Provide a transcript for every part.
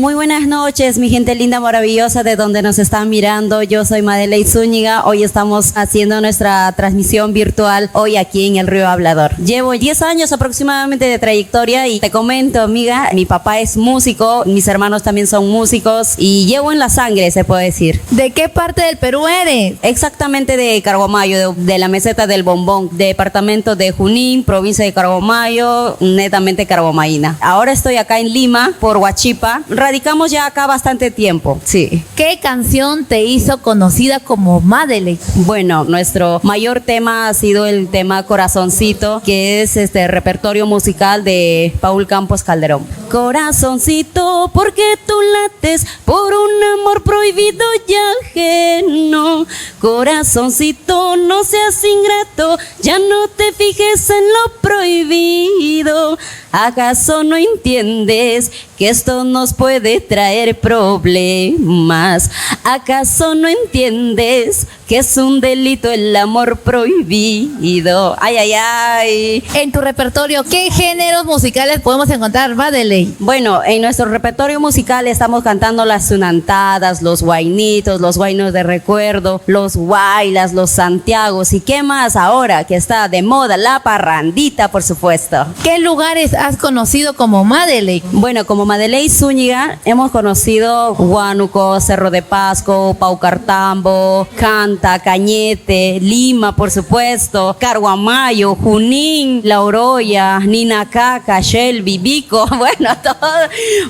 Muy buenas noches, mi gente linda, maravillosa de donde nos están mirando. Yo soy Madeleine Zúñiga. Hoy estamos haciendo nuestra transmisión virtual hoy aquí en el Río Hablador. Llevo 10 años aproximadamente de trayectoria y te comento, amiga, mi papá es músico, mis hermanos también son músicos y llevo en la sangre, se puede decir. ¿De qué parte del Perú eres? Exactamente de Carguamayo, de la meseta del Bombón, departamento de Junín, provincia de Carguamayo, netamente carguamaína. Ahora estoy acá en Lima, por Huachipa. Radicamos ya acá bastante tiempo, sí. ¿Qué canción te hizo conocida como Madeleine? Bueno, nuestro mayor tema ha sido el tema Corazoncito, que es este repertorio musical de Paul Campos Calderón. Corazoncito, porque tú lates por un amor prohibido y ajeno. Corazoncito, no seas ingrato, ya no te fijes en lo prohibido. ¿Acaso no entiendes que esto nos puede traer problemas? ¿Acaso no entiendes que es un delito el amor prohibido? Ay, ay, ay. En tu repertorio, ¿qué géneros musicales podemos encontrar, Madeleine? Bueno, en nuestro repertorio musical estamos cantando las sunantadas, los guainitos, los guainos de recuerdo, los guaylas, los santiagos y qué más ahora que está de moda, la parrandita, por supuesto. ¿Qué lugares has conocido como Madeleine? Bueno, como Madeleine Zúñiga hemos conocido Huánuco, Cerro de Pasco, Paucartambo, Canta, Cañete, Lima, por supuesto, Carguamayo, Junín, La Oroya, Ninacaca, Shelby, Vico, bueno, todo.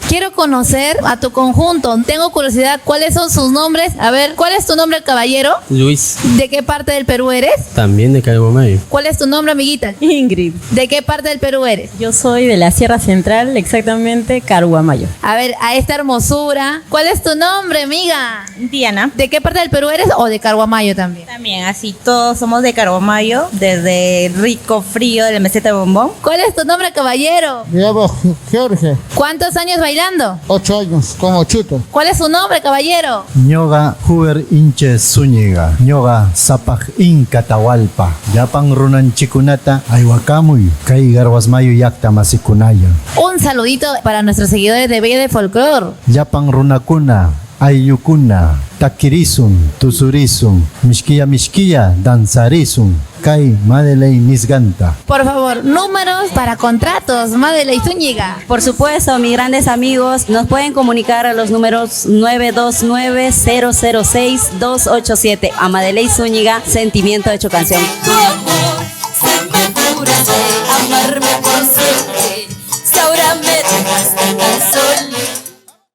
Quiero conocer a tu conjunto. Tengo curiosidad, ¿cuáles son sus nombres? A ver, ¿cuál es tu nombre, caballero? Luis. ¿De qué parte del Perú eres? También de Carguamayo. ¿Cuál es tu nombre, amiguita? Ingrid. ¿De qué parte del Perú eres? Yo soy de la Sierra Central, exactamente Carguamayo. A ver, a esta hermosura, ¿cuál es tu nombre, amiga? Diana. ¿De qué parte del Perú eres o de Carguamayo también? También, así todos somos de Carguamayo, desde el rico frío de la meseta de Bombón. ¿Cuál es tu nombre, caballero? Me llamo Jorge, ¿Cuántos años bailando? 8 años, como chuto. ¿Cuál es su nombre, caballero? Ñoga Huber Inche Zúñiga, Ñoga Zapaj Incatahualpa, Yapan Runan Chikunata, Ayhuacamuy, Kay Garwasmayo Yakta Masikunaya, Un saludito para nuestros seguidores de Bella de Folklore. Yapan Runakuna, Ayukuna, Takirisun, Tusurisun, Mishkia Danzarisun, Kay Madeleine Nisganta. Por favor, números para contratos, Madeleine Zúñiga. Por supuesto, mis grandes amigos, nos pueden comunicar a los números 929-006-287. A Madeleine Zúñiga, Sentimiento Hecho Canción. Tu amor se me endurece, amarme